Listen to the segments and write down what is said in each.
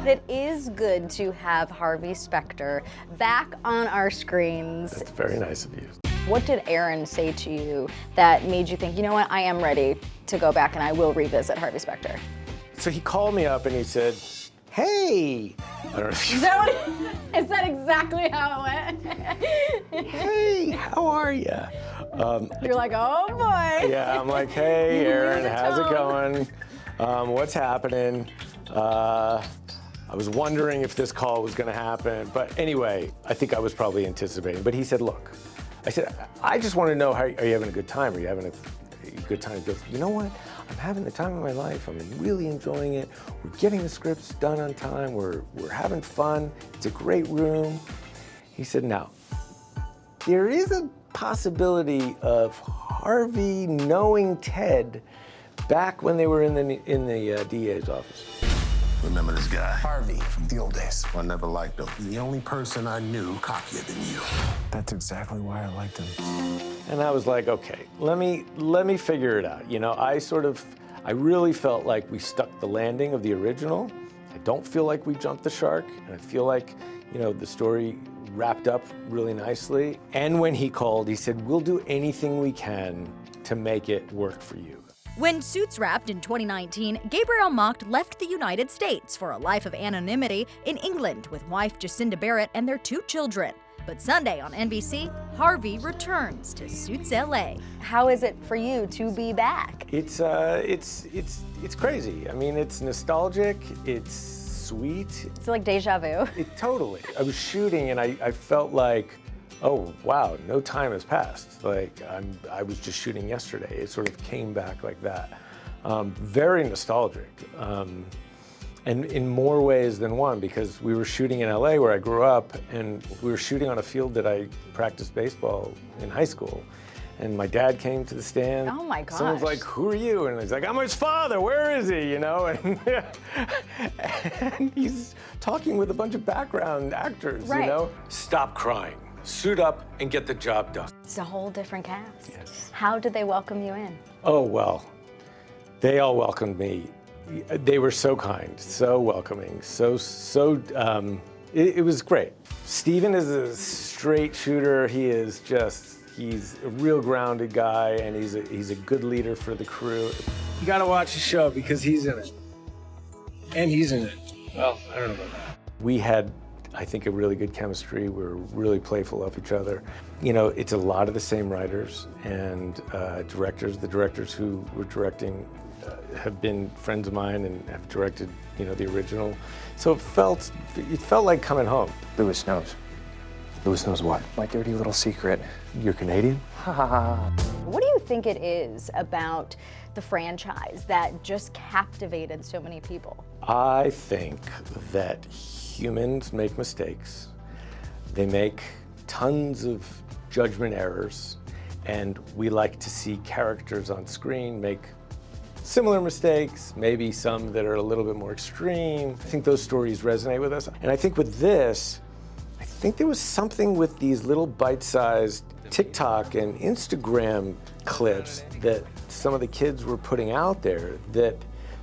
It is good to have Harvey Spector back on our screens. That's very nice of you. What did Aaron say to you that made you think, you know what, I am ready to go back and I will revisit Harvey Spector? So he called me up and he said, hey. I don't know if you... Is that exactly how it went? Hey, how are you? You're like, oh boy. Yeah, I'm like, hey, Aaron, how's it going? What's happening? I was wondering if this call was going to happen. But anyway, I think I was probably anticipating. But he said, look, I said, I just want to know, are you having a good time? Are you having a good time? He goes, you know what? I'm having the time of my life. I'm really enjoying it. We're getting the scripts done on time. We're having fun. It's a great room. He said, now, there is a possibility of Harvey knowing Ted back when they were in the DA's office. Remember this guy? Harvey, from the old days. I never liked him. The only person I knew cockier than you. That's exactly why I liked him. And I was like, okay, let me figure it out. You know, I really felt like we stuck the landing of the original. I don't feel like we jumped the shark, and I feel like, you know, the story wrapped up really nicely. And when he called, he said, we'll do anything we can to make it work for you. When Suits wrapped in 2019, Gabriel Macht left the United States for a life of anonymity in England with wife Jacinda Barrett and their 2 children. But Sunday on NBC, Harvey returns to Suits LA. How is it for you to be back? It's crazy. I mean, it's nostalgic. It's sweet. It's like deja vu. Totally. I was shooting and I felt like, oh wow, no time has passed. Like I was just shooting yesterday. It sort of came back like that. Very nostalgic. And in more ways than one, because we were shooting in LA where I grew up, and we were shooting on a field that I practiced baseball in high school. And my dad came to the stand. Oh my gosh. Someone's like, who are you? And he's like, I'm his father, where is he? You know, and he's talking with a bunch of background actors, right. You know? Stop crying, suit up and get the job done. It's a whole different cast. Yes. How did they welcome you in? Oh, well, they all welcomed me. They were so kind, so welcoming, it was great. Stephen is a straight shooter. He's a real grounded guy, and he's a good leader for the crew. You gotta watch the show because he's in it. And he's in it. Well, I don't know about that. We had, I think, a really good chemistry. We were really playful of each other. You know, it's a lot of the same writers and directors. The directors who were directing have been friends of mine and have directed, you know, the original. So it felt like coming home. Louis knows. Louis knows what? My dirty little secret. You're Canadian? Ha ha ha. What do you think it is about the franchise that just captivated so many people? I think that humans make mistakes. They make tons of judgment errors, and we like to see characters on screen make similar mistakes, maybe some that are a little bit more extreme. I think those stories resonate with us. And I think with this, I think there was something with these little bite-sized TikTok and Instagram clips that some of the kids were putting out there that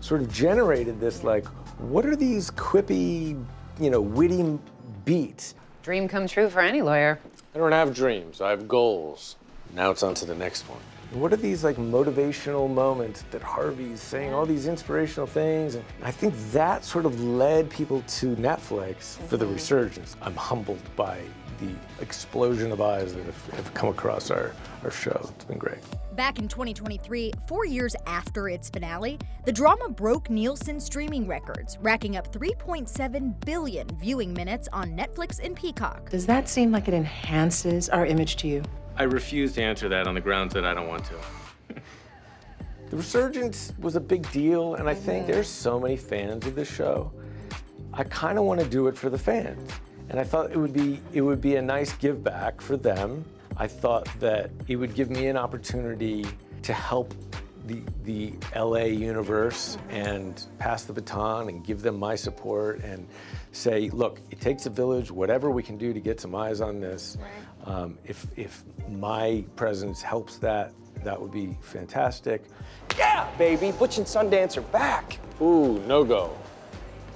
sort of generated this, like, what are these quippy, you know, witty beats? Dream come true for any lawyer. I don't have dreams, I have goals. Now it's on to the next one. What are these like motivational moments that Harvey's saying all these inspirational things? And I think that sort of led people to Netflix for the resurgence. I'm humbled by the explosion of eyes that have come across our show. It's been great. Back in 2023, 4 years after its finale, the drama broke Nielsen streaming records, racking up 3.7 billion viewing minutes on Netflix and Peacock. Does that seem like it enhances our image to you? I refuse to answer that on the grounds that I don't want to. The resurgence was a big deal, and I think there's so many fans of this show. I kind of want to do it for the fans. And I thought it would be a nice give back for them. I thought that it would give me an opportunity to help the LA universe and pass the baton and give them my support and say, look, it takes a village, whatever we can do to get some eyes on this. Right. If my presence helps that would be fantastic. Yeah, baby, Butch and Sundance are back. Ooh, no go.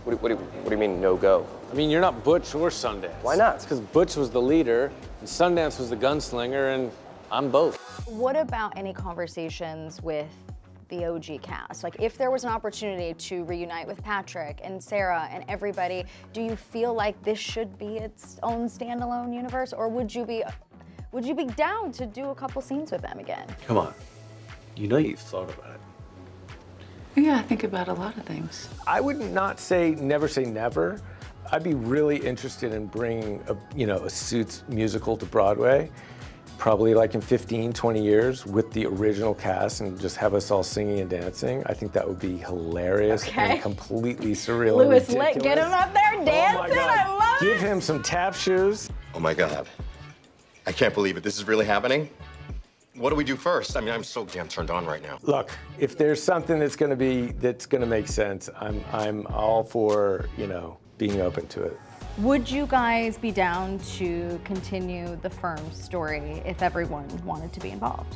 What do you mean, no go? I mean, you're not Butch or Sundance. Why not? It's because Butch was the leader, and Sundance was the gunslinger, and I'm both. What about any conversations with the OG cast? Like, if there was an opportunity to reunite with Patrick and Sarah and everybody, do you feel like this should be its own standalone universe, or would you be down to do a couple scenes with them again? Come on. You know you've thought about it. Yeah, I think about a lot of things. I would not say never. I'd be really interested in bringing a Suits musical to Broadway, probably like in 15, 20 years with the original cast and just have us all singing and dancing. I think that would be hilarious and completely surreal and Louis, ridiculous. get him up there dancing. Oh my God. I love it. Give him some tap shoes. Oh my God. I can't believe it. This is really happening? What do we do first? I mean, I'm so damn turned on right now. Look, if there's something that's gonna make sense, I'm all for, being open to it. Would you guys be down to continue the Firm story if everyone wanted to be involved?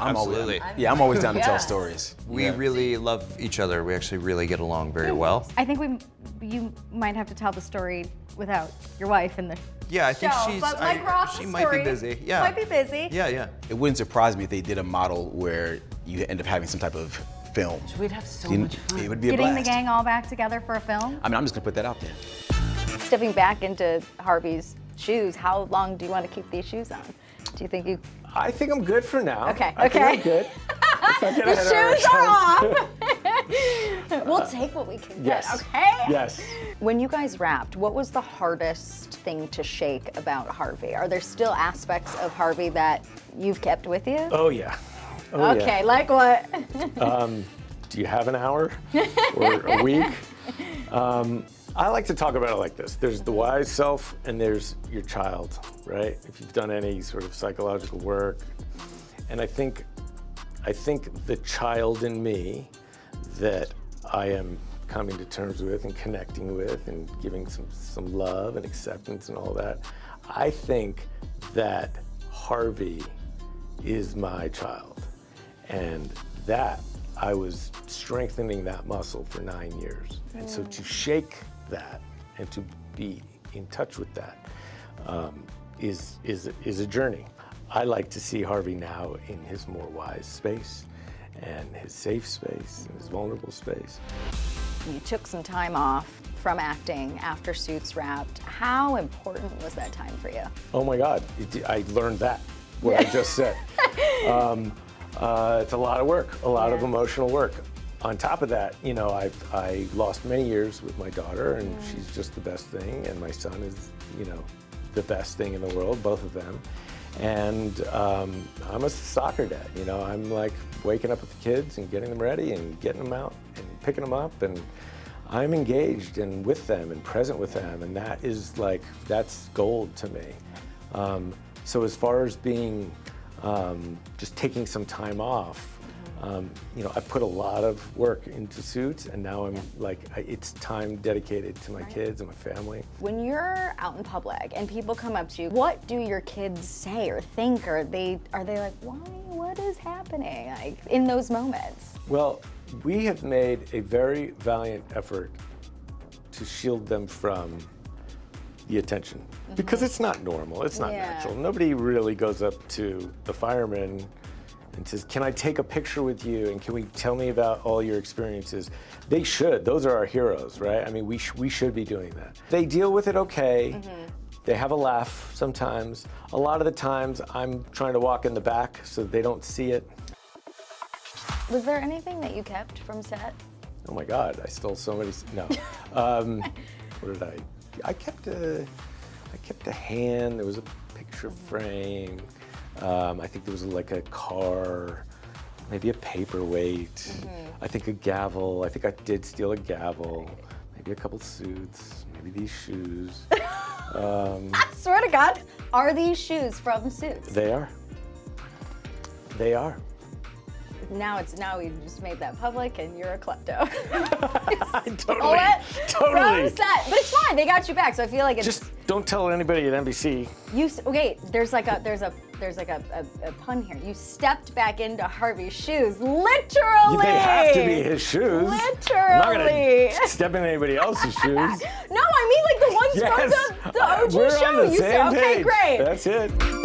Absolutely. I'm always down to tell stories. We really love each other. We actually really get along very well. I think you might have to tell the story without your wife in the Yeah, I think show, she's. but like Ross' she might be busy. Yeah. Might be busy. Yeah. It wouldn't surprise me if they did a model where you end up having some type of film. We'd have so much fun. It would be a Getting blast. the gang all back together for a film? I mean, I'm just gonna put that out there. Stepping back into Harvey's shoes, how long do you want to keep these shoes on? Do you think you... I think I'm good for now. Okay, I think okay. I'm good. The shoes are off! We'll take what we can get, Yes. okay? Yes. When you guys wrapped, what was the hardest thing to shake about Harvey? Are there still aspects of Harvey that you've kept with you? Oh yeah. Oh, Okay, yeah. like what? Do you have an hour or a week? I like to talk about it like this. There's the wise self and there's your child, right? If you've done any sort of psychological work. And I think the child in me that I am coming to terms with and connecting with and giving some love and acceptance and all that, I think that Harvey is my child. And that, I was strengthening that muscle for 9 years. And so to shake that and to be in touch with that is a journey. I like to see Harvey now in his more wise space and his safe space and his vulnerable space. You took some time off from acting after Suits wrapped. How important was that time for you? Oh my God, I learned what I just said. It's a lot of work, a lot of emotional work. On top of that, I lost many years with my daughter, and she's just the best thing, and my son is, the best thing in the world, both of them. And I'm a soccer dad, I'm like waking up with the kids and getting them ready and getting them out and picking them up, and I'm engaged and with them and present with them, and that's gold to me. So as far as being, just taking some time off, I put a lot of work into Suits, and now I'm it's time dedicated to my kids and my family. When you're out in public and people come up to you, what do your kids say or think? Are they like, why? What is happening? Like in those moments? Well, we have made a very valiant effort to shield them from the attention because it's not normal. It's not natural. Nobody really goes up to the fireman and says, can I take a picture with you and can we tell me about all your experiences? They should. Those are our heroes, right? I mean, we should be doing that. They deal with it okay. They have a laugh sometimes. A lot of the times I'm trying to walk in the back so they don't see it. Was there anything that you kept from set? Oh my God, I stole so many, no. What did I kept a hand, there was a picture frame. I think there was like a car, maybe a paperweight. I think a gavel. I think I did steal a gavel. Maybe a couple suits. Maybe these shoes. I swear to God, are these shoes from Suits? They are. They are. Now we just made that public, and you're a klepto. Totally. From set, but it's fine. They got you back, so I feel like it's just don't tell anybody at NBC. Okay, there's like a pun here. You stepped back into Harvey's shoes, literally. They have to be his shoes. Literally. stepping in anybody else's shoes. No, I mean like the ones from the OG we're show. on the You same said, okay, page. great. That's it.